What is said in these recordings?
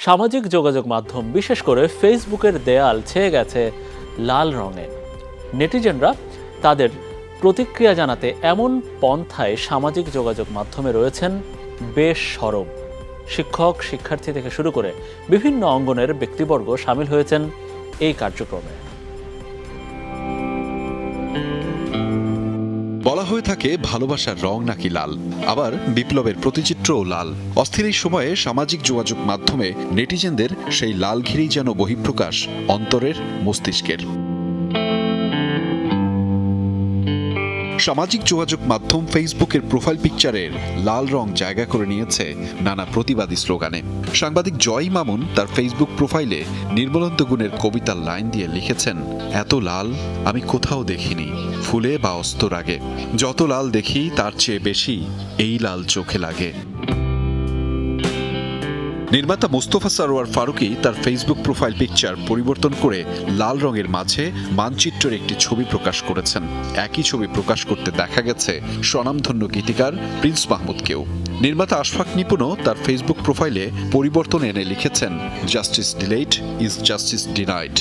সামাজিক যোগাযোগ মাধ্যম বিশেষ করে ফেসবুকের দেয়াল ছেয়ে গেছে লাল রঙে। নেটিজেনরা তাদের প্রতিক্রিয়া জানাতে এমন পন্থায় সামাজিক যোগাযোগ মাধ্যমে রয়েছেন বেশ সরব। শিক্ষক, শিক্ষার্থী থেকে শুরু করে বিভিন্ন অঙ্গনের ব্যক্তিবর্গ সামিল হয়েছেন এই কার্যক্রমে। বলা হয়ে থাকে ভালোবাসার রং নাকি লাল, আবার বিপ্লবের প্রতিচিত্রও লাল। অস্থির এই সময়ে সামাজিক যোগাযোগ মাধ্যমে নেটিজেনদের সেই লাল ঘিরেই যেন বহিঃপ্রকাশ অন্তরের, মস্তিষ্কের। সামাজিক যোগাযোগ মাধ্যম ফেসবুকের প্রোফাইল পিকচারের লাল রং জায়গা করে নিয়েছে নানা প্রতিবাদী স্লোগানে। সাংবাদিক জয় মামুন তার ফেসবুক প্রোফাইলে নির্মলন্ত গুণের কবিতার লাইন দিয়ে লিখেছেন, এত লাল আমি কোথাও দেখিনি, ফুলে বা অস্তর আগে। যত লাল দেখি তার চেয়ে বেশি এই লাল চোখে লাগে। নির্মাতা মোস্তফা সরোয়ার ফারুকী তার ফেসবুক প্রোফাইল পিকচার পরিবর্তন করে লাল রঙের মাঝে মানচিত্রের একটি ছবি প্রকাশ করেছেন। একই ছবি প্রকাশ করতে দেখা গেছে স্বনামধন্য গীতিকার প্রিন্স মাহমুদকেও। নির্মাতা আশফাক নিপুণও তার ফেসবুক প্রোফাইলে পরিবর্তন এনে লিখেছেন, justice delayed is justice denied.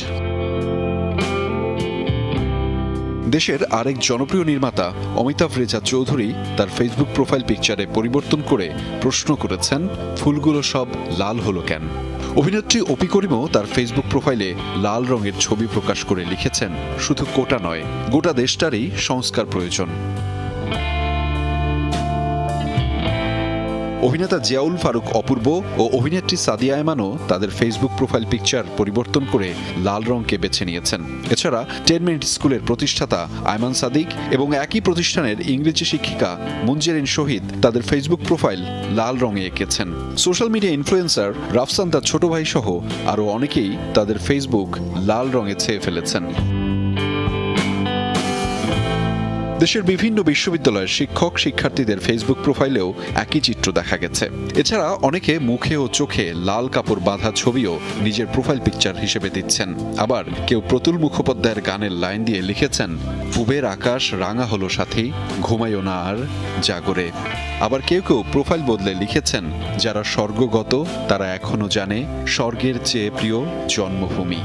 দেশের আরেক জনপ্রিয় নির্মাতা অমিতাভ রেজা চৌধুরী তার ফেসবুক প্রোফাইল পিকচারে পরিবর্তন করে প্রশ্ন করেছেন, ফুলগুলো সব লাল হলো কেন? অভিনেত্রী অপি করিমও তার ফেসবুক প্রোফাইলে লাল রঙের ছবি প্রকাশ করে লিখেছেন, শুধু কোটা নয়, গোটা দেশটারই সংস্কার প্রয়োজন। অভিনেতা জিয়াউল ফারুক অপূর্ব ও অভিনেত্রী সাদিয়া আয়মানও তাদের ফেসবুক প্রোফাইল পিকচার পরিবর্তন করে লাল রঙকে বেছে নিয়েছেন। এছাড়া 10 মিনিট স্কুলের প্রতিষ্ঠাতা আয়মান সাদিক এবং একই প্রতিষ্ঠানের ইংরেজি শিক্ষিকা মুনজেরিন শহীদ তাদের ফেসবুক প্রোফাইল লাল রঙে এঁকেছেন। সোশ্যাল মিডিয়া ইনফ্লুয়েন্সার রাফসান তার ছোট ভাই সহ আরও অনেকেই তাদের ফেসবুক লাল রঙে ছেয়ে ফেলেছেন। দেশের বিভিন্ন বিশ্ববিদ্যালয়ের শিক্ষক, শিক্ষার্থীদের ফেসবুক প্রোফাইলেও একই চিত্র দেখা গেছে। এছাড়া অনেকে মুখে ও চোখে লাল কাপড় বাঁধা ছবিও নিজের প্রোফাইল পিকচার হিসেবে দিচ্ছেন। আবার কেউ প্রতুল মুখোপাধ্যায়ের গানের লাইন দিয়ে লিখেছেন, পুবের আকাশ রাঙা হলো সাথী, ঘুমাইও না আর জাগরে। আবার কেউ কেউ প্রোফাইল বদলে লিখেছেন, যারা স্বর্গগত তারা এখনো জানে স্বর্গের চেয়ে প্রিয় জন্মভূমি।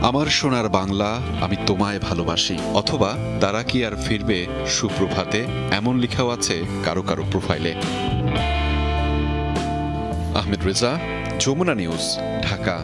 আমার সোনার বাংলা আমি তোমায় ভালোবাসি, অথবা তারা কি আর ফিরবে সুপ্রভাতে, এমন লেখাও আছে কারো কারো প্রোফাইলে। আহমেদ রেজা, যমুনা নিউজ, ঢাকা।